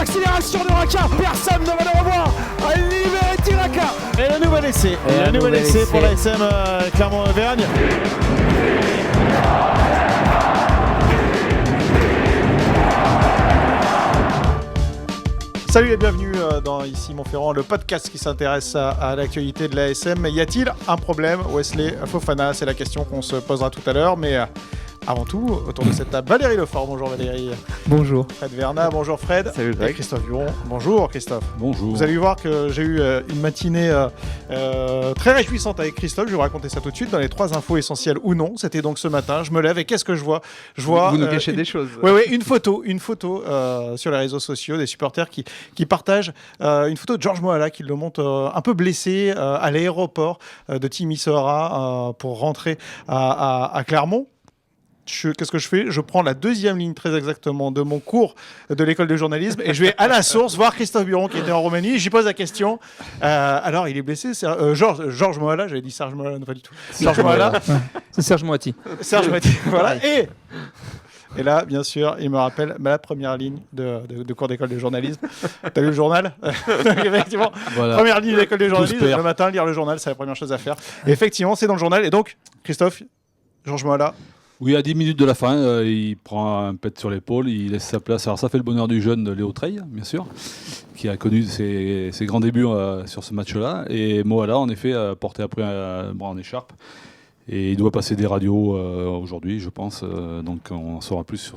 l'accélération de Raka. Personne ne va le revoir. Liberty Raka. Et le nouvel essai. Le nouvel essai pour la SM Clermont-Auvergne. Salut et bienvenue dans Ici Montferrand, le podcast qui s'intéresse à l'actualité de la SM. Y a-t-il un problème, Wesley Fofana? C'est la question qu'on se posera tout à l'heure, mais avant tout, autour de cette table, Valérie Lefort. Bonjour Valérie. Bonjour. Fred Verna, bonjour Fred. Salut Greg. Et Christophe Buron. Bonjour Christophe. Bonjour. Vous allez voir que j'ai eu une matinée très réjouissante avec Christophe. Je vais vous raconter ça tout de suite dans les 3 infos essentielles ou non. C'était donc ce matin. Je me lève et qu'est-ce que je vois? Vous nous cachez des choses. Oui, une photo sur les réseaux sociaux des supporters qui partagent une photo de Georges Moala qui le monte un peu blessé à l'aéroport de Timisoara pour rentrer à Clermont. Qu'est-ce que je fais? Je prends la 2e ligne très exactement de mon cours de l'école de journalisme et je vais à la source voir Christophe Buron qui était en Roumanie. J'y pose la question. Alors, il est blessé. Georges Moala, j'avais dit Serge Moala, non pas du tout. Georges Moala. C'est Serge Moati. Serge Moati, voilà. Et là, bien sûr, il me rappelle la première ligne de cours d'école de journalisme. T'as lu le journal? Donc, effectivement, voilà. Première ligne de l'école de journalisme. Le matin, lire le journal, c'est la première chose à faire. Et effectivement, c'est dans le journal. Et donc, Christophe, Georges Moala. Oui, à 10 minutes de la fin, il prend un pet sur l'épaule, il laisse sa place. Alors ça fait le bonheur du jeune Léo Treille, bien sûr, qui a connu ses grands débuts sur ce match-là. Et Moala, en effet, a porté après un bras en écharpe. Et il doit passer des radios aujourd'hui, je pense. Donc on en saura plus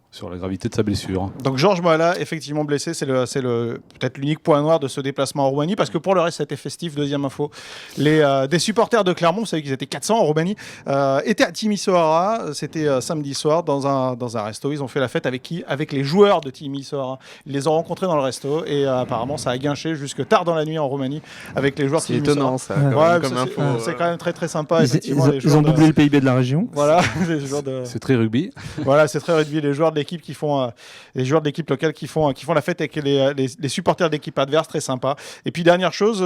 sur la gravité de sa blessure. Donc Georges Moala, effectivement blessé, c'est peut-être l'unique point noir de ce déplacement en Roumanie, parce que pour le reste, c'était festif. Deuxième info, des supporters de Clermont, vous savez qu'ils étaient 400 en Roumanie, étaient à Timisoara, c'était samedi soir, dans un resto. Ils ont fait la fête avec qui? Avec les joueurs de Timisoara. Ils les ont rencontrés dans le resto, et apparemment, ça a guinché jusque tard dans la nuit en Roumanie, avec les joueurs de Timisoara. C'est étonnant, ça, comme info. C'est quand même très très sympa, effectivement. Ils ont doublé le PIB de la région. Voilà, les joueurs de... C'est très rugby. Voilà, c'est très rugby. Les joueurs de l'équipe qui font les joueurs de l'équipe locale qui font la fête avec les supporters de l'équipe adverse, très sympa. Et puis dernière chose,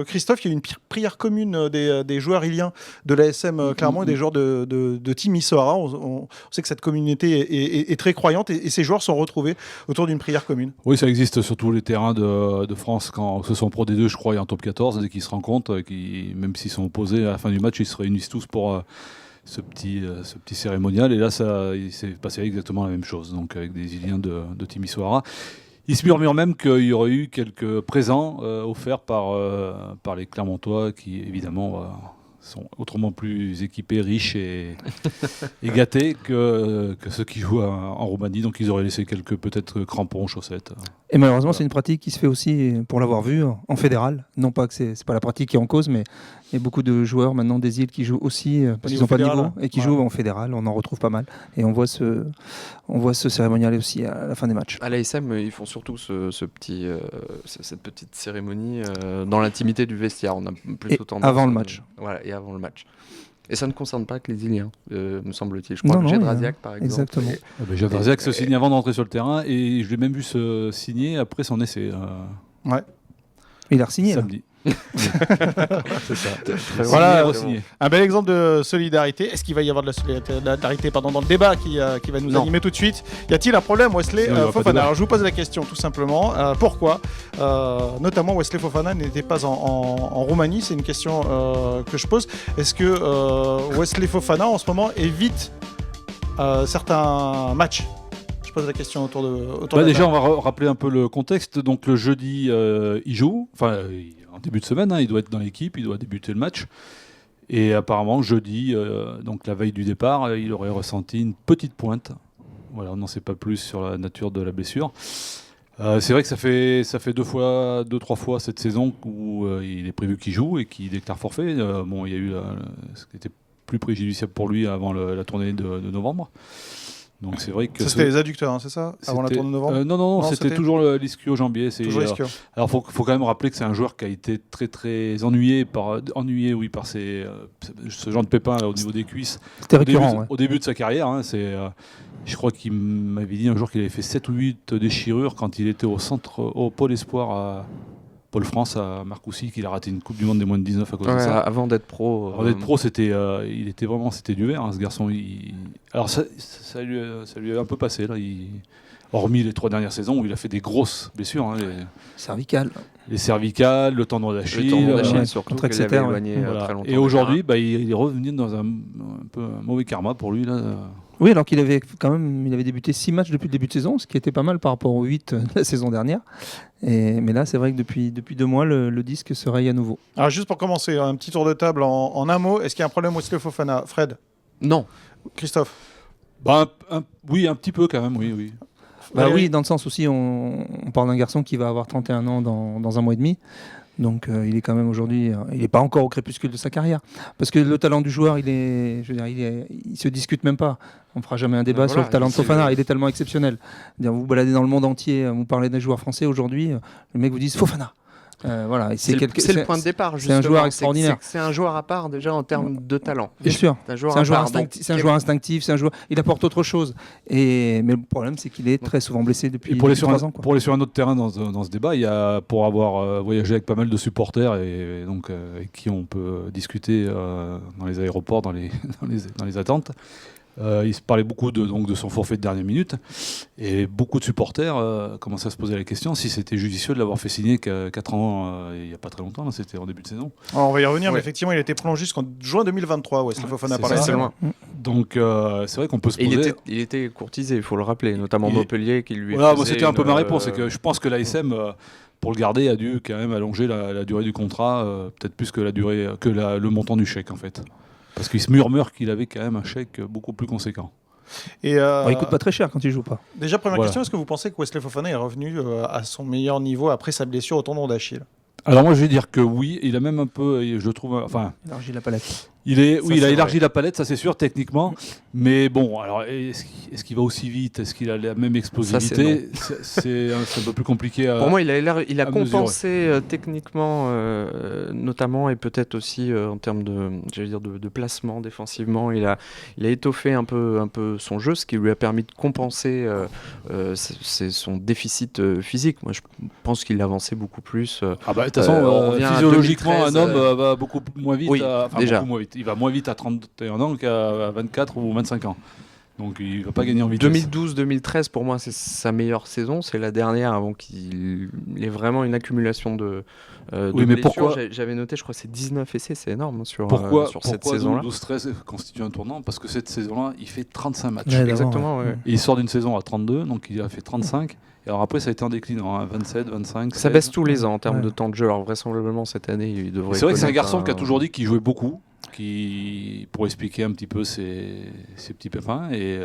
Christophe, il y a eu une prière commune des joueurs iliens de l'ASM Clermont et des joueurs de Timisoara. On sait que cette communauté est très croyante et ces joueurs sont retrouvés autour d'une prière commune. Oui, ça existe sur tous les terrains de France, quand ce sont Pro D2, je crois, et en Top 14, dès qu'ils se rencontrent, même s'ils sont opposés à la fin du match, ils se réunissent tous pour ce petit cérémonial. Et là, il s'est passé exactement la même chose, donc avec des Iliens de Timisoara. Il se murmure même qu'il y aurait eu quelques présents offerts par les Clermontois qui, évidemment, sont autrement plus équipés, riches et gâtés que ceux qui jouent en Roumanie. Donc ils auraient laissé quelques peut-être crampons, chaussettes. Et malheureusement, c'est une pratique qui se fait aussi, pour l'avoir vu, en fédéral. Non pas que c'est pas la pratique qui est en cause, mais il y a beaucoup de joueurs maintenant des îles qui jouent aussi, parce qu'ils n'ont pas de niveau, et qui jouent en fédéral. On en retrouve pas mal. Et on voit ce cérémonial aussi à la fin des matchs. À l'ASM, ils font surtout cette petite cérémonie dans l'intimité du vestiaire. On a plutôt tendance avant le match. Voilà, et avant le match. Et ça ne concerne pas que les Iliens, me semble-t-il. Je crois que Jadrasiak, par exemple. Exactement. Jadrasiak se signe avant d'entrer sur le terrain et je l'ai même vu se signer après son essai. Ouais. Il a re-signé samedi. C'est ça. Voilà, un bel exemple de solidarité. Est-ce qu'il va y avoir de la solidarité dans le débat qui va nous animer tout de suite? Y a-t-il un problème, Wesley Fofana? Alors je vous pose la question tout simplement. Pourquoi notamment Wesley Fofana n'était pas en Roumanie? C'est une question que je pose. Est-ce que Wesley Fofana en ce moment évite certains matchs? Pose la question autour de déjà, on va rappeler un peu le contexte. Donc le jeudi, il joue. Enfin, en début de semaine, il doit être dans l'équipe, il doit débuter le match. Et apparemment, jeudi, donc la veille du départ, il aurait ressenti une petite pointe. Voilà, on n'en sait pas plus sur la nature de la blessure. C'est vrai que ça fait 2-3 fois cette saison où il est prévu qu'il joue et qu'il déclare forfait. Il y a eu ce qui était plus préjudiciable pour lui avant la tournée de novembre. Donc c'est vrai que ça, c'était les adducteurs, c'est ça? Avant la tournée de novembre? Non, c'était toujours l'ischio-jambier. Toujours l'ischio. Alors faut quand même rappeler que c'est un joueur qui a été très très ennuyé par ce genre de pépins là, au niveau des cuisses. C'était récurrent. Au début de sa carrière, je crois qu'il m'avait dit un jour qu'il avait fait 7 ou 8 déchirures quand il était au Pôle Espoir à Pôle France à Marcoussis, qu'il a raté une Coupe du Monde des moins de 19 à cause de ça. Avant d'être pro. C'était du verre, ce garçon. Alors ça lui a un peu passé là. hormis les 3 dernières saisons où il a fait des grosses blessures. Cervical. Les cervicales, le tendon d'Achille. Le tendon d'Achille, surtout, contre qu'il avait éloigné très longtemps. Et aujourd'hui, il est revenu dans un peu un mauvais karma pour lui. Là. Oui, alors qu'il avait quand même débuté 6 matchs depuis le début de saison, ce qui était pas mal par rapport aux 8 de la saison dernière. Mais là, c'est vrai que depuis 2 mois, le disque se raye à nouveau. Alors juste pour commencer, un petit tour de table en un mot. Est-ce qu'il y a un problème Wesley Fofana? Fred? Non. Christophe? Oui, un petit peu quand même, oui. Oui, dans le sens aussi, on parle d'un garçon qui va avoir 31 ans dans un mois et demi. Donc il est quand même aujourd'hui, il n'est pas encore au crépuscule de sa carrière. Parce que le talent du joueur, il se discute même pas. On ne fera jamais un débat sur le talent de Fofana, il est tellement exceptionnel. Vous vous baladez dans le monde entier, vous parlez des joueurs français aujourd'hui, le mec vous dit Fofana. Voilà, c'est le point de départ. C'est un joueur extraordinaire. C'est un joueur à part déjà en termes de talent. Bien sûr. C'est un joueur instinctif. Il apporte autre chose. Mais le problème, c'est qu'il est très souvent blessé depuis 3 ans. Pour aller sur un autre terrain dans ce débat, il y a, pour avoir voyagé avec pas mal de supporters et donc avec qui on peut discuter dans les aéroports, dans les attentes. Il se parlait beaucoup de son forfait de dernière minute et beaucoup de supporters commençaient à se poser la question si c'était judicieux de l'avoir fait signer 4 ans il n'y a pas très longtemps, là, c'était en début de saison. Alors on va y revenir, mais effectivement il a été prolongé jusqu'en juin 2023, Wesley Fofana par c'est loin. Donc c'est vrai qu'on peut se poser... Il était courtisé, il faut le rappeler, notamment Montpellier qui lui c'était un peu ma réponse, c'est que je pense que l'ASM... pour le garder, a dû quand même allonger la durée du contrat, peut-être plus que le montant du chèque en fait. Parce qu'il se murmure qu'il avait quand même un chèque beaucoup plus conséquent. Il coûte pas très cher quand il joue pas. Déjà, première question, est-ce que vous pensez que Wesley Fofana est revenu à son meilleur niveau après sa blessure au tendon d'Achille? Alors moi je vais dire que oui, il a même un peu, je trouve, élargi la palette. Il a élargi la palette, ça c'est sûr, techniquement. Mais bon, alors est-ce qu'il va aussi vite? Est-ce qu'il a la même explosivité? C'est un peu plus compliqué à... Pour moi, il a compensé techniquement, notamment, et peut-être aussi en termes de placement défensivement. Il a étoffé un peu son jeu, ce qui lui a permis de compenser son déficit physique. Moi, je pense qu'il avançait beaucoup plus. De toute façon, physiologiquement, un homme va beaucoup moins vite. Oui, déjà. Beaucoup moins vite. Il va moins vite à 31 ans qu'à 24 ou 25 ans. Donc il ne va pas gagner en vitesse. 2012-2013, pour moi, c'est sa meilleure saison. C'est la dernière avant qu'il ait vraiment une accumulation de mais blessures. pourquoi J'avais noté, je crois, c'est 19 essais, c'est énorme sur cette saison-là. Pourquoi 12-13 constitue un tournant? Parce que cette saison-là, il fait 35 matchs. Ouais, exactement. Ouais. Et il sort d'une saison à 32, donc il a fait 35. Et alors après, ça a été en déclinant, 27, 25, 16. Ça baisse tous les ans en termes de temps de jeu. Alors vraisemblablement, cette année, il devrait... C'est vrai que c'est un garçon qui a toujours dit qu'il jouait beaucoup, pour expliquer un petit peu ses petits pépins. Mais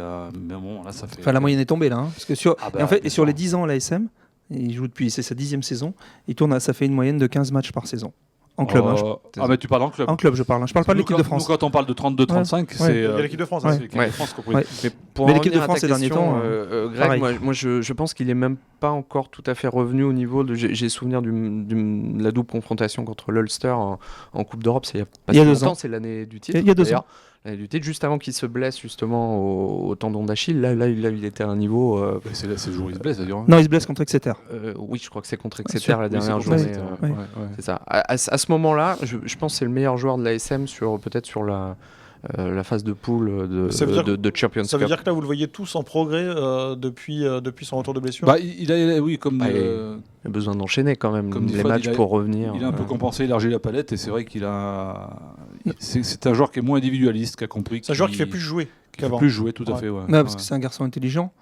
bon, là, ça fait... Enfin, la moyenne est tombée, là. Parce que sur les 10 ans à l'ASM, il joue depuis, c'est sa 10e saison, ça fait une moyenne de 15 matchs par saison. En club. Mais tu parles en club. En club, je parle. Je parle pas de l'équipe de France. Nous, quand on parle de 32-35, c'est... Il y a l'équipe de France. C'est l'équipe de France compris. Mais l'équipe de France ces derniers temps... Greg, moi je pense qu'il est même pas encore tout à fait revenu au niveau de... J'ai souvenir de la double confrontation contre l'Ulster en Coupe d'Europe. Il y a pas si longtemps, c'est l'année du titre. Il y a 2 ans. Juste avant qu'il se blesse justement au tendon d'Achille, là il était à un niveau... C'est le jour où il se blesse d'ailleurs. Non, il se blesse contre Exeter. Oui, je crois que c'est contre Exeter la dernière journée. C'est ça. À ce moment-là, je pense que c'est le meilleur joueur de l'ASM peut-être sur la phase de poule de Champions Cup. Ça veut dire que là, vous le voyez tous en progrès depuis son retour de blessure? Il a besoin d'enchaîner quand même les matchs pour revenir. Il a un peu compensé, élargi la palette, et c'est vrai qu'il a... C'est un joueur qui est moins individualiste, qui a compris. C'est un joueur qui fait plus jouer qu'avant. Plus jouer, tout à fait. Parce que c'est un garçon intelligent.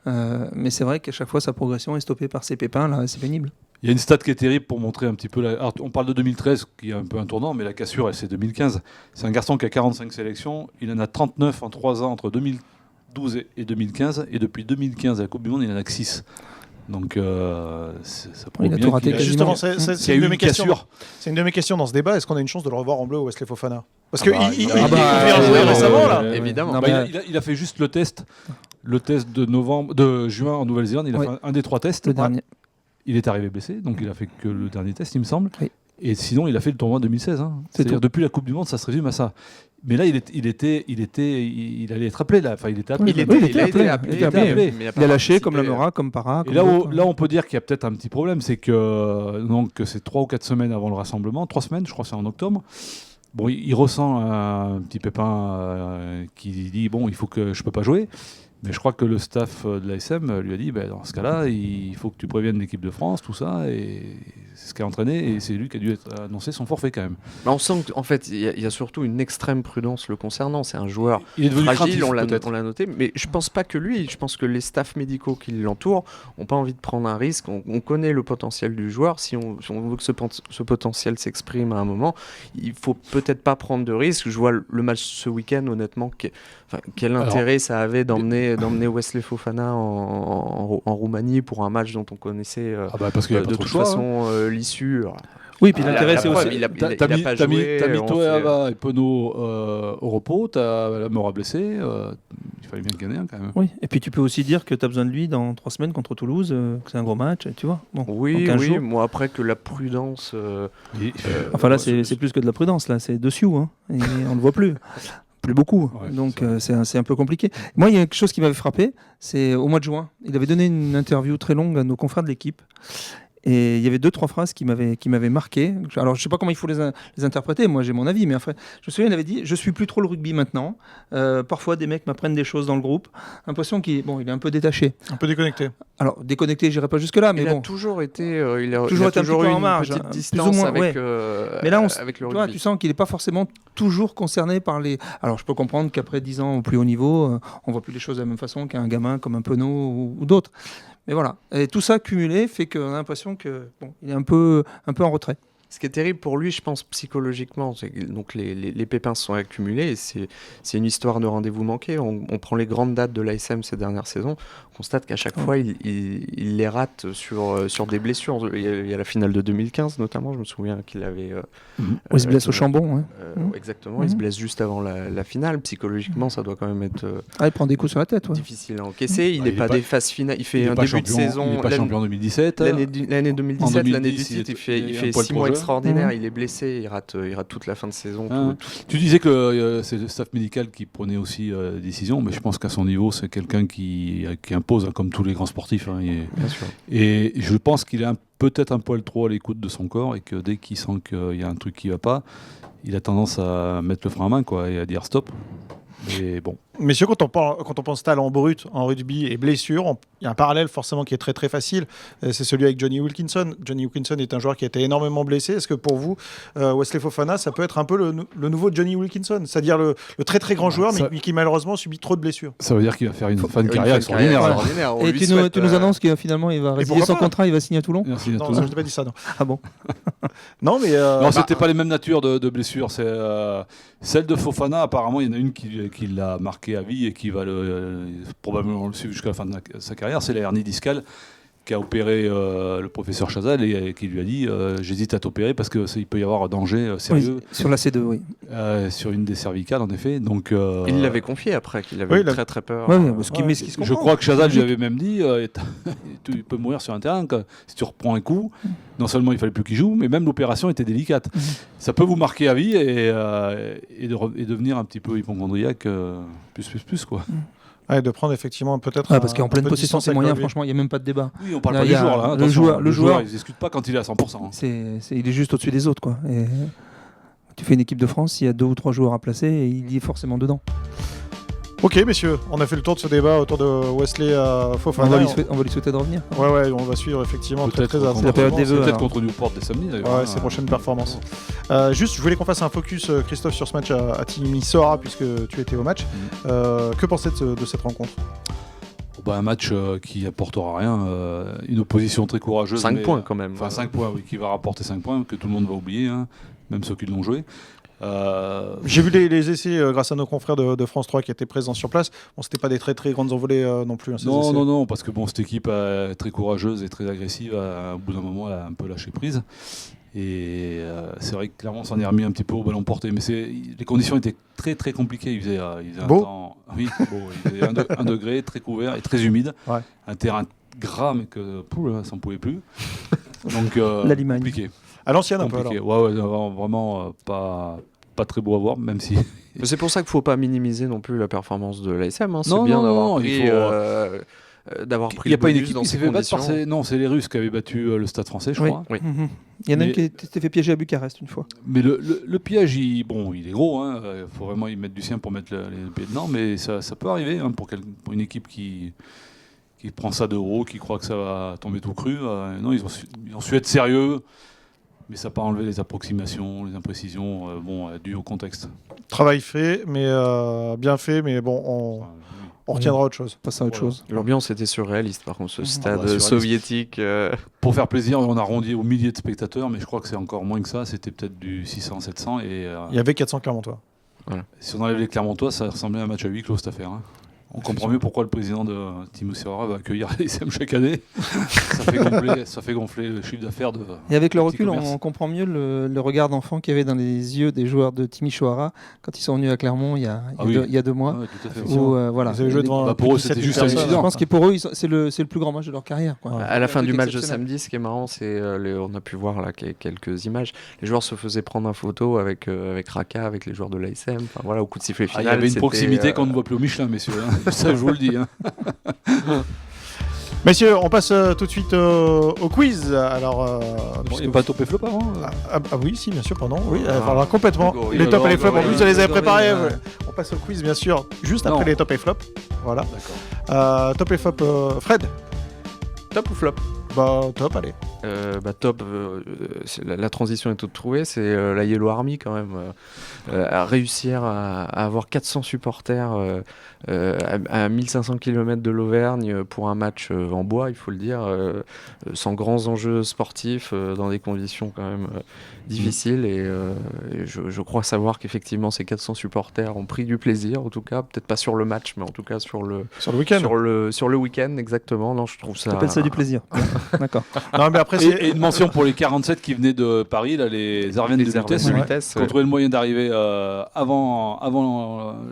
Mais c'est vrai qu'à chaque fois, sa progression est stoppée par ses pépins. Là, c'est pénible. Il y a une stat qui est terrible pour montrer un petit peu... Alors, on parle de 2013, qui est un peu un tournant, mais la cassure, c'est 2015. C'est un garçon qui a 45 sélections. Il en a 39 en 3 ans, entre 2012 et 2015. Et depuis 2015, à la Coupe du Monde, il en a que 6. Donc, ça prouve bien tout raté. Justement, c'est une de mes questions. C'est une de mes questions dans ce débat. Est-ce qu'on a une chance de le revoir en bleu, Wesley Fofana? Parce qu'il a joué récemment, là. Évidemment. Il a fait juste le test de juin en Nouvelle-Zélande. Il a fait un des 3 tests. Le dernier. Il est arrivé blessé, donc il a fait que le dernier test, il me semble. Oui. Et sinon, il a fait le tournoi 2016. C'est-à-dire depuis la Coupe du Monde, ça se résume à ça. Mais là, il allait être appelé. Là. Enfin, il était appelé. Il a été appelé. Il a lâché comme Lamora, comme Para. Et là, on peut dire qu'il y a peut-être un petit problème, c'est que c'est 3 ou 4 semaines avant le rassemblement, 3 semaines, je crois que c'est en octobre. Bon, il ressent un petit pépin qui dit bon, il faut que je peux pas jouer. Mais je crois que le staff de l'ASM lui a dit dans ce cas-là, il faut que tu préviennes l'équipe de France, tout ça, et c'est ce qui a entraîné, et c'est lui qui a dû annoncer son forfait quand même. On sent qu'en fait, il y a surtout une extrême prudence le concernant. C'est un joueur il est devenu fragile, craintif, on l'a noté, mais je pense pas que lui, je pense que les staffs médicaux qui l'entourent n'ont pas envie de prendre un risque. On connaît le potentiel du joueur. Si on veut que ce potentiel s'exprime à un moment, il faut peut-être pas prendre de risque. Je vois le match ce week-end, honnêtement, quel intérêt ça avait d'emmener Wesley Fofana en Roumanie pour un match dont on connaissait parce qu'il y a de toute façon l'issue. Oui, puis l'intérêt c'est aussi. T'as mis Toeva et Penaud au repos, t'as la Mora blessé, il fallait bien gagner quand même. Oui, et puis tu peux aussi dire que tu as besoin de lui dans 3 semaines contre Toulouse, que c'est un gros match, tu vois. Bon, oui, moi après que la prudence. Enfin là, c'est plus que de la prudence, là, c'est dessus, hein, et on le voit plus. Plus beaucoup, donc c'est un peu compliqué. Moi, il y a quelque chose qui m'avait frappé, c'est au mois de juin, il avait donné une interview très longue à nos confrères de l'équipe, et il y avait 2-3 phrases qui m'avaient marqué. Alors, je ne sais pas comment il faut les interpréter, moi j'ai mon avis, mais après, je me souviens, il avait dit « Je suis plus trop le rugby maintenant, parfois des mecs m'apprennent des choses dans le groupe ». L'impression qu'il est un peu détaché. Un peu déconnecté. Alors, déconnecté, je n'irai pas jusque-là, mais il bon. a toujours été, il a toujours été un petit peu en marge, petite distance moins, avec, mais là, avec le rugby. Tu sens qu'il n'est pas forcément toujours concerné par les... Alors, je peux comprendre qu'après 10 ans au plus haut niveau, on ne voit plus les choses de la même façon qu'un gamin comme un Penaud ou d'autres. Mais voilà, et tout ça cumulé fait qu'on a l'impression qu'il est un peu en retrait. Ce qui est terrible pour lui, je pense, psychologiquement, c'est que donc les pépins se sont accumulés et c'est une histoire de rendez-vous manqué. On prend les grandes dates de l'ASM ces dernières saisons, on constate qu'à chaque fois, il les rate sur des blessures. Il y a la finale de 2015 notamment, je me souviens qu'il avait... il se blesse au Chambon. Exactement, il se blesse juste avant la finale. Psychologiquement, ça doit quand même être il prend des coups sur la tête. Difficile à encaisser. Il n'est pas des phases finales. Il fait un début de saison. Il n'est pas champion en 2017. L'année 2017, l'année du 2010, titre, il fait 6 mois extraordinaires. Il est blessé, il rate toute la fin de saison. Tu disais que c'est le staff médical qui prenait aussi des décisions, mais je pense qu'à son niveau, c'est quelqu'un qui impose, comme tous les grands sportifs. Bien sûr. Et je pense qu'il est peut-être un poil trop à l'écoute de son corps et que dès qu'il sent qu'il y a un truc qui ne va pas, il a tendance à mettre le frein à main et à dire stop. Et bon. Messieurs, quand on pense talent brut en rugby et blessure, il y a un parallèle forcément qui est très très facile, c'est celui avec Johnny Wilkinson. Johnny Wilkinson est un joueur qui a été énormément blessé. Est-ce que pour vous, Wesley Fofana, ça peut être un peu le nouveau Johnny Wilkinson, c'est-à-dire le très très grand joueur, mais qui malheureusement subit trop de blessures? Ça veut dire qu'il va faire une fin de carrière extraordinaire. Et tu nous annonces que finalement il va résilier son contrat, il va signer à Toulon? Non, je n'ai pas dit ça, non. Ah bon? Non, mais... non, c'était pas les mêmes natures de blessures. Celle de Fofana, apparemment, il y en a une qui l'a marqué à vie et qui va probablement le suivre jusqu'à la fin de sa carrière. C'est la hernie discale qu'a opéré le professeur Chazal et qui lui a dit j'hésite à t'opérer parce qu'il peut y avoir un danger sérieux. Oui, sur la C2, oui. Sur une des cervicales, en effet. Donc, il l'avait confié après, qu'il avait eu très très peur. Je crois que Chazal lui avait même dit tu peux mourir sur un terrain si tu reprends un coup. Non seulement il fallait plus qu'il joue, mais même l'opération était délicate. Ça peut vous marquer à vie et devenir un petit peu hypochondriaque plus quoi. Ouais, de prendre effectivement peut-être. Parce qu'en pleine possession de ses moyens, franchement, il n'y a même pas de débat. Oui, on parle pas du joueur là. Le joueur, il ne discute pas quand il est à 100%. Il est juste au-dessus des autres, quoi. Et tu fais une équipe de France, il y a 2 ou 3 joueurs à placer et il y est forcément dedans. Ok, messieurs, on a fait le tour de ce débat autour de Wesley Fofana. On va lui souhaiter de revenir. Ouais, on va suivre effectivement très attentivement. C'est la période des vœux. Peut-être contre Newport des samedis d'ailleurs. Ouais, ses prochaines performances. Juste, je voulais qu'on fasse un focus, Christophe, sur ce match à Timisoara, puisque tu étais au match. Que pensais de cette rencontre? Un match qui apportera rien, une opposition très courageuse. 5 points quand même. Enfin 5 points, oui, qui va rapporter 5 points, que tout le monde va oublier, même ceux qui l'ont joué. J'ai vu les essais grâce à nos confrères de France 3 qui étaient présents sur place. Bon, c'était pas des très très grandes envolées non plus. Non, parce que cette équipe très courageuse et très agressive, au bout d'un moment, elle a un peu lâché prise. Et c'est vrai que clairement, on s'en est remis un petit peu au ballon porté. Mais les conditions étaient très très compliquées. Il faisait un temps. Oui, beau. Il faisait 1 degré, très couvert et très humide. Ouais. Un terrain gras, mais que ça n'en pouvait plus. Donc, compliqué. À l'ancienne un peu alors. Ouais, vraiment pas très beau à voir, même si... C'est pour ça qu'il ne faut pas minimiser non plus la performance de l'ASM. C'est bien d'avoir pris d'avoir Il pris n'y a le pas une bonus équipe dans qui ces s'est fait battre conditions. par non, c'est les Russes qui avaient battu le Stade Français, je Oui. crois. Oui. Il y en a Mais- une qui s'était fait piéger à Bucarest une fois. Mais le piège, il est gros. Il faut vraiment y mettre du sien pour mettre les pieds dedans. Mais ça peut arriver pour une équipe qui prend ça de haut, qui croit que ça va tomber tout cru. Non, ils ont su être sérieux. Mais ça n'a pas enlevé les approximations, les imprécisions, dues au contexte. Travail fait, mais bien fait, mais bon, on retiendra autre chose. Passe à autre chose. L'ambiance était surréaliste, par contre, ce stade surréaliste. soviétique. Pour faire plaisir, on a arrondi aux milliers de spectateurs, mais je crois que c'est encore moins que ça. C'était peut-être du 600-700. Il y avait 400 Clermontois. Si on enlève les Clermontois, ça ressemblait à un match à huis clos cette affaire. On comprend mieux pourquoi le président de Timo Serra va accueillir l'ASM chaque année. ça fait gonfler le chiffre d'affaires de. Et avec le petit recul, commerce. on comprend mieux le regard d'enfant qu'il y avait dans les yeux des joueurs de Timișoara quand ils sont venus à Clermont il y a 2 mois. Ouais, tout à fait. Où, voilà. Ils avaient joué devant Pour eux, c'était juste un Je accident. pense que pour eux, c'est le plus grand match de leur carrière. Quoi. À la fin Un du truc match de exceptionnel. samedi, ce qui est marrant, c'est on a pu voir là quelques images. Les joueurs se faisaient prendre en photo avec Raka, avec les joueurs de l'ASM. Enfin, voilà, au coup de sifflet final. Il y avait une c'était, proximité qu'on ne voit plus au Michelin, messieurs. Ça, je vous le dis. Messieurs, on passe tout de suite au quiz. Alors, Il n'y a pas top et flop avant Ah oui, si, bien sûr, pardon. Oui, alors complètement. Grégory, Les tops et les flops, en Grégory, plus, je les avais Grégory, préparés. ouais. On passe au quiz, bien sûr, juste Non. après les tops et flops. Voilà. D'accord. Top et flop, Fred. Top ou flop? Bah, top, allez. Top, la transition est toute trouvée, c'est la Yellow Army quand même. À réussir à avoir 400 supporters à 1500 km de l'Auvergne pour un match en bois, il faut le dire, sans grands enjeux sportifs, dans des conditions quand même difficiles. Et je crois savoir qu'effectivement ces 400 supporters ont pris du plaisir, en tout cas, peut-être pas sur le match, mais en tout cas sur le week-end. sur le week-end, exactement. Non, je trouve ça. T'appelles ça du plaisir. D'accord. Non, mais après, Et une mention pour les 47 qui venaient de Paris, là, les Arvennes de vitesse, vitesse. qui ont trouvé le moyen d'arriver avant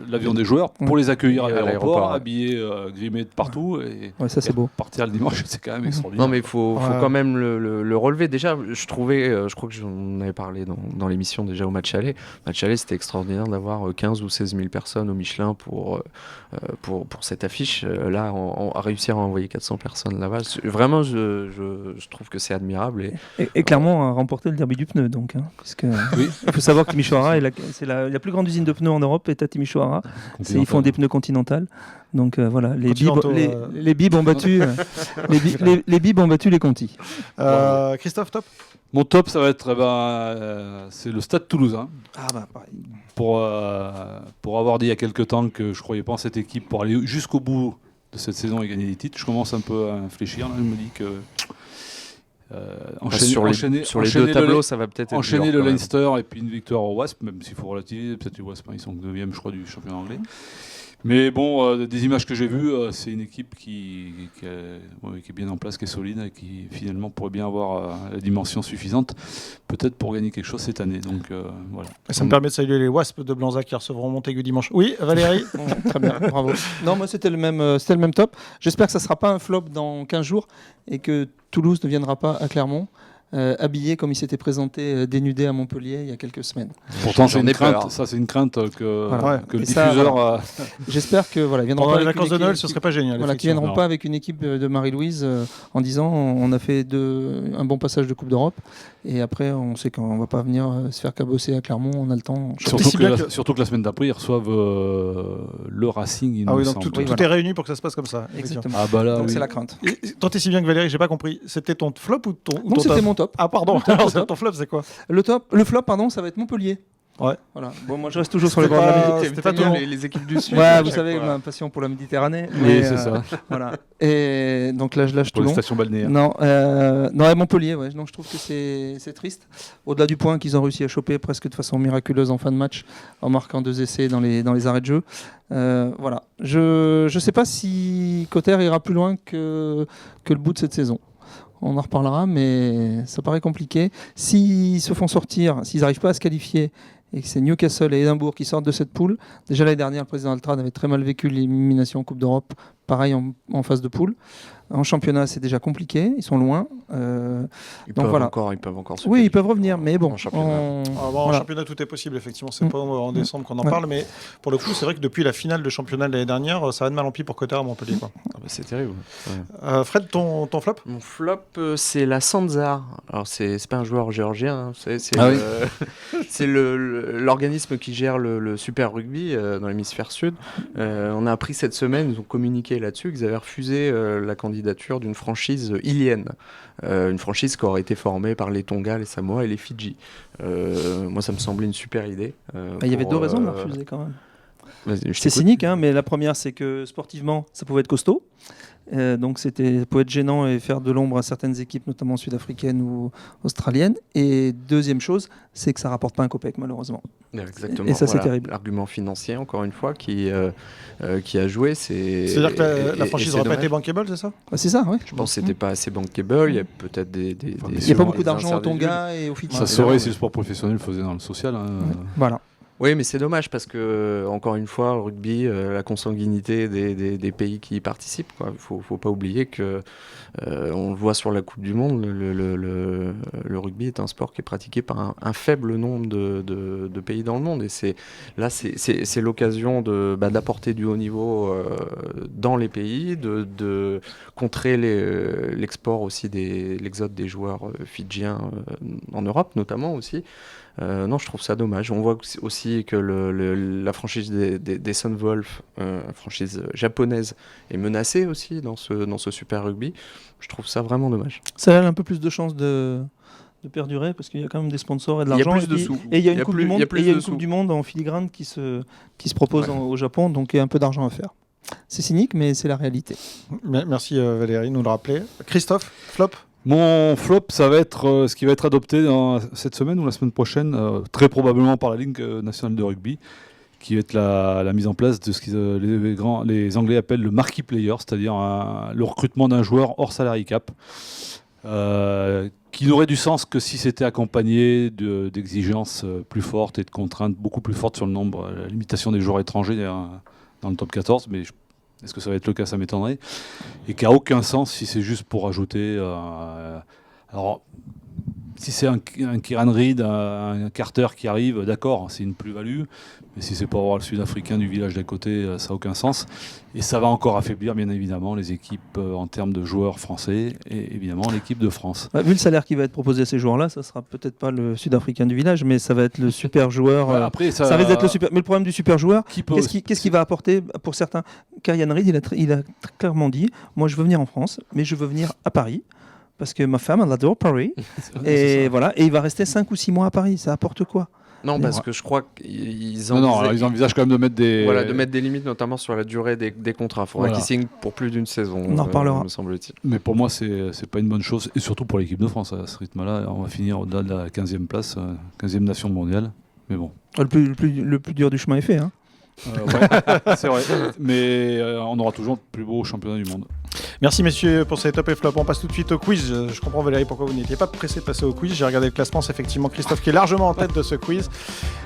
l'avion des joueurs pour les accueillir à À l'aéroport, l'aéroport, ouais. habillés, grimés de partout. Et Ouais, ça c'est beau. partir le dimanche, c'est quand même extraordinaire. Non, mais il faut Ouais. quand même le relever. Déjà, je trouvais, je crois que j'en avais parlé dans l'émission déjà au match aller. Match aller, c'était extraordinaire d'avoir 15 ou 16 000 personnes au Michelin pour cette affiche. Là, à réussir à envoyer 400 personnes là-bas, vraiment, je trouve que c'est admirable. Et Clermont a remporté le derby du pneu, donc. Puisque, Oui. il faut savoir que Timișoara, c'est la plus grande usine de pneus en Europe, est à Timișoara. Ils font des pneus Continental. Donc voilà, les bibs ont battu les bibs ont battu les Conti. Christophe, top. Mon top, ça va être c'est le Stade Toulousain. Ah bah pareil. Pour avoir dit il y a quelques temps que je ne croyais pas en cette équipe pour aller jusqu'au bout de cette saison et gagner des titres, je commence un peu à réfléchir. Là, je me dis que sur les deux tableaux, ça va peut-être être enchaîner dur, le quand même. Leinster et puis une victoire au Wasp, même s'il faut relativiser, peut-être les Wasp, ils sont 9e, je crois, du championnat anglais. Mais bon, des images que j'ai vues, c'est une équipe qui est bien en place, qui est solide et qui finalement pourrait bien avoir la dimension suffisante, peut-être pour gagner quelque chose cette année. Donc voilà. Ça me permet de saluer les Wasps de Blanzac qui recevront Montaigu dimanche. Oui, Valérie. Très bien, bravo. Non, moi c'était le même top. J'espère que ça ne sera pas un flop dans 15 jours et que Toulouse ne viendra pas à Clermont. Habillé comme il s'était présenté dénudé à Montpellier il y a quelques semaines. Pourtant, c'est J'en une ai crainte. peur. Ça, c'est une crainte que Et le ça, diffuseur. voilà. J'espère que voilà, ils viendront Pendant pas les avec vacances une de Noël, équipe- ce serait pas génial. Voilà, qui viendront Non. pas avec une équipe de Marie-Louise en disant on a fait un bon passage de Coupe d'Europe et après on sait qu'on va pas venir se faire cabosser à Clermont, on a le temps. Surtout si bien que, que- surtout que la semaine d'après, ils reçoivent le Racing. Il Ah me oui, donc semble. tout Oui, est voilà. réuni pour que ça se passe comme ça. Exactement. Ah bah là, Donc oui. c'est la crainte. Et tant et si bien que Valérie, j'ai pas compris. C'était ton flop ou ton Donc c'était mon top. Ah pardon. Alors, ton flop, c'est quoi? Le flop, pardon, ça va être Montpellier. Ouais. Voilà. Bon, moi je reste toujours sur les C'était bords de la pas- Méditerranée. c'était pas T'aimes bien tout. les équipes du Sud. Ouais, à vous chaque savez fois. ma passion pour la Méditerranée. Oui, mais, c'est ça. Voilà. Et donc là je lâche Pour les Toulon. stations balnéaires. Non, à Montpellier, ouais. Donc je trouve que c'est triste. Au-delà du point qu'ils ont réussi à choper presque de façon miraculeuse en fin de match, en marquant 2 essais dans les arrêts de jeu. Voilà. Je ne sais pas si Cotter ira plus loin que le bout de cette saison. On en reparlera, mais ça paraît compliqué. S'ils se font sortir, s'ils n'arrivent pas à se qualifier, et que c'est Newcastle et Édimbourg qui sortent de cette poule, déjà l'année dernière, le président Altrad avait très mal vécu l'élimination en Coupe d'Europe, pareil en phase de poule. En championnat, c'est déjà compliqué. Ils sont loin. Ils peuvent encore se Oui, ils peuvent revenir, mais bon. En championnat. En championnat, tout est possible, effectivement. C'est pas en décembre qu'on en parle, mais pour le coup, c'est vrai que depuis la finale de championnat de l'année dernière, ça va de mal en pis pour Cotard à Montpellier. Quoi. C'est terrible. Fred, ton flop? Mon flop, c'est la Sandzar. Alors, c'est pas un joueur géorgien, hein. C'est l'organisme qui gère le Super Rugby dans l'hémisphère sud. On a appris cette semaine, ils ont communiqué là-dessus, qu'ils avaient refusé la candidature d'une franchise ilienne. Une franchise qui aurait été formée par les Tonga, les Samoa et les Fidji. Moi, ça me semblait une super idée. Il y avait 2 raisons de la refuser quand même. C'est cynique, hein, mais la première, c'est que sportivement, ça pouvait être costaud. Donc ça pouvait être gênant et faire de l'ombre à certaines équipes, notamment sudafricaines ou australiennes. Et deuxième chose, c'est que ça rapporte pas un copec, malheureusement. Exactement. Et ça, c'est terrible. L'argument financier, encore une fois, qui a joué, c'est-à-dire que la franchise n'aurait pas été bankable, c'est ça? C'est ça, oui. Je pense que c'était pas assez bankable. Il y a peut-être des il n'y a pas beaucoup d'argent au Tonga et au Fidji. Ça saurait si le sport professionnel le faisait dans le social. Hein. Voilà. Oui, mais c'est dommage parce que, encore une fois, le rugby, la consanguinité des pays qui y participent. Il ne faut pas oublier que, on le voit sur la Coupe du Monde, le rugby est un sport qui est pratiqué par un faible nombre de pays dans le monde. Et c'est l'occasion d'apporter du haut niveau dans les pays, de contrer l'export aussi, l'exode des joueurs fidjiens en Europe, notamment aussi. Non, je trouve ça dommage. On voit aussi que la franchise des Sunwolves, franchise japonaise, est menacée aussi dans ce Super Rugby. Je trouve ça vraiment dommage. Ça a un peu plus de chances de perdurer parce qu'il y a quand même des sponsors et de l'argent. Il y a plus de sous. Et il y a une Coupe du Monde en filigrane qui se propose au Japon, donc il y a un peu d'argent à faire. C'est cynique, mais c'est la réalité. Merci Valérie de nous le rappeler. Christophe, flop? Mon flop, ça va être ce qui va être adopté cette semaine ou la semaine prochaine, très probablement par la Ligue nationale de rugby, qui va être la mise en place de ce que les Anglais appellent le marquee player, c'est-à-dire le recrutement d'un joueur hors salary cap, qui n'aurait du sens que si c'était accompagné d'exigences plus fortes et de contraintes beaucoup plus fortes sur le nombre, la limitation des joueurs étrangers dans le top 14, mais est-ce que ça va être le cas? Ça m'étonnerait. Et qui n'a aucun sens si c'est juste pour ajouter... alors, si c'est un Kieran Reid, un Carter qui arrive, d'accord, c'est une plus-value. Mais si c'est pour avoir le Sud-Africain du village d'à côté, ça n'a aucun sens. Et ça va encore affaiblir, bien évidemment, les équipes en termes de joueurs français et évidemment l'équipe de France. Vu le salaire qui va être proposé à ces joueurs-là, ça ne sera peut-être pas le Sud-Africain du village, mais ça va être le super joueur. Après, ça risque d'être le super. Mais le problème du super joueur, qu'est-ce qu'il va apporter pour certains? Kieran Reid, il a clairement dit, moi je veux venir en France, mais je veux venir à Paris. Parce que ma femme, elle adore Paris. Et voilà, et il va rester 5 ou 6 mois à Paris. Ça apporte quoi? Non, parce que je crois qu'ils ils envisagent quand même de mettre des... Voilà, de mettre des limites, notamment sur la durée des contrats. Il faudra qu'ils signent pour plus d'une saison, on en reparlera. me semble-t-il. Mais pour moi, c'est pas une bonne chose. Et surtout pour l'équipe de France, à ce rythme-là. On va finir au-delà de la 15e place, 15e nation mondiale. Mais bon. Le plus dur du chemin est fait. Hein. Ouais, c'est vrai. Mais on aura toujours le plus beau championnat du monde. Merci messieurs pour ces top et flop. On passe tout de suite au quiz. Je comprends Valérie pourquoi vous n'étiez pas pressé de passer au quiz. J'ai regardé le classement, c'est effectivement Christophe qui est largement en tête de ce quiz.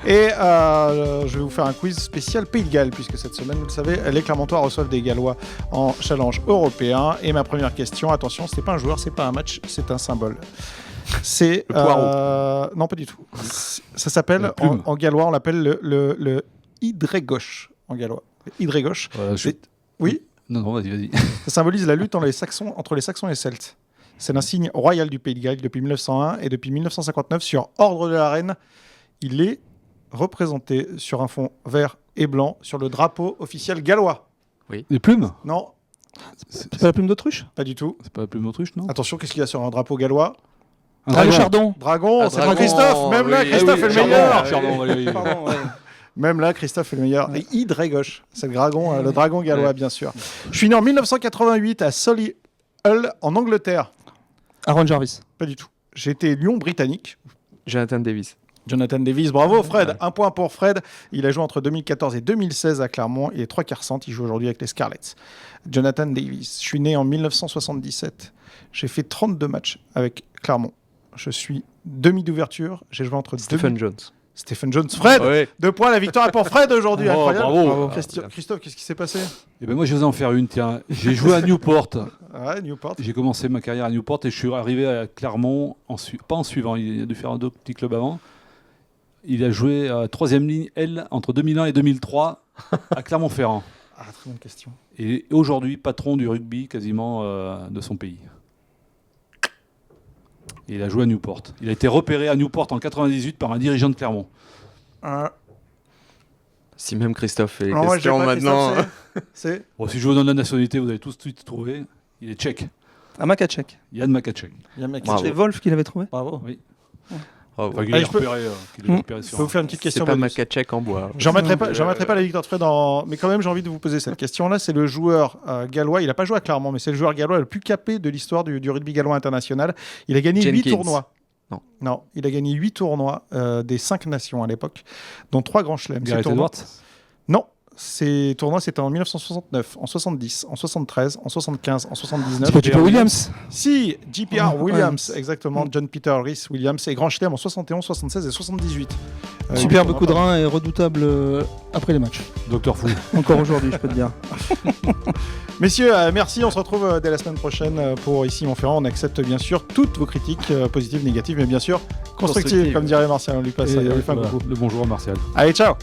Et je vais vous faire un quiz spécial Pays de Galles, puisque cette semaine, vous le savez, les Clermontois reçoivent des Gallois en challenge européen. Et ma première question, attention, c'est pas un joueur, c'est pas un match, c'est un symbole. C'est non, pas du tout. Ça s'appelle en gallois, on l'appelle le Idregosh en gallois. Idregosh. Oui. Non, vas-y. Ça symbolise la lutte entre les Saxons et les Celtes. C'est l'insigne royal du Pays de Galles depuis 1901 et depuis 1959 sur ordre de la reine. Il est représenté sur un fond vert et blanc sur le drapeau officiel gallois. Oui. Les plumes? Non. C'est pas la plume d'autruche? Pas du tout. C'est pas la plume d'autruche, non? Attention, qu'est-ce qu'il y a sur un drapeau gallois? Un dragon. Chardon. Dragon, c'est pas Christophe. Même là, Christophe est le meilleur. Pardon, ouais. Même là, Christophe est le meilleur. Et Idregosh, c'est le dragon gallois, bien sûr. Je suis né en 1988 à Solihull, en Angleterre. Aaron Jarvis. Pas du tout. J'ai été lion britannique. Jonathan Davis, bravo Fred. Un point pour Fred. Il a joué entre 2014 et 2016 à Clermont. Il est 3/4 centre. Il joue aujourd'hui avec les Scarlets. Jonathan Davis. Je suis né en 1977. J'ai fait 32 matchs avec Clermont. Je suis demi d'ouverture. J'ai joué entre Stephen Jones. Stephen Jones. Fred, Ouais. 2 points, la victoire est pour Fred aujourd'hui. Oh, Incroyable. bravo. Christophe, qu'est-ce qui s'est passé? Et ben moi, je vais en faire une. Tiens, j'ai joué à Newport. Ouais, Newport. J'ai commencé ma carrière à Newport et je suis arrivé à Clermont, pas en suivant, il a dû faire d'autres petits clubs avant. Il a joué à 3e ligne L entre 2001 et 2003 à Clermont-Ferrand. Ah, très bonne question. Et aujourd'hui, patron du rugby quasiment de son pays. Et il a joué à Newport. Il a été repéré à Newport en 98 par un dirigeant de Clermont. Si même Christophe fait les Non, moi, je questions sais pas, maintenant. Christophe, c'est Bon, si je vous donne la nationalité, vous allez tout de suite trouver. Il est tchèque. À Makachek. Yann Makachek. Bravo. C'est Wolf qui l'avait trouvé. Bravo. Oui. Bravo. Enfin, qu'il Allez, l'a je peux- repéré, qu'il l'a repéré Je sur peux vous faire une petite C'est question pas bonus. Makachek en bois. J'en mettrai pas la victoire de Fred mais quand même j'ai envie de vous poser cette question-là. C'est le joueur gallois, il n'a pas joué à Clermont, mais c'est le joueur gallois le plus capé de l'histoire du rugby gallois international. Il a gagné 8 Jenkins. tournois. Non. Il a gagné 8 tournois des 5 nations à l'époque, dont 3 grands chelems. Gareth Ces tournois- Edwards. Non, ces tournois c'était en 1969, en 70, en 73, en 75, en 79. C'est pas J.P. Williams. Si, JPR Ouais. Williams, exactement, John Peter Rhys Williams, et grand chelem en 71, 76 et 78. Super huit beaucoup de tournois. reins et redoutable après les matchs. Docteur Fou. Encore aujourd'hui, je peux te dire. Messieurs, merci. On se retrouve dès la semaine prochaine pour Ici Montferrand. On accepte bien sûr toutes vos critiques, positives, négatives, mais bien sûr constructives, Constructives. comme dirait Martial. On lui passe ça. Et, Il lui fait un voilà, coucou. le bonjour à Martial. Allez, ciao!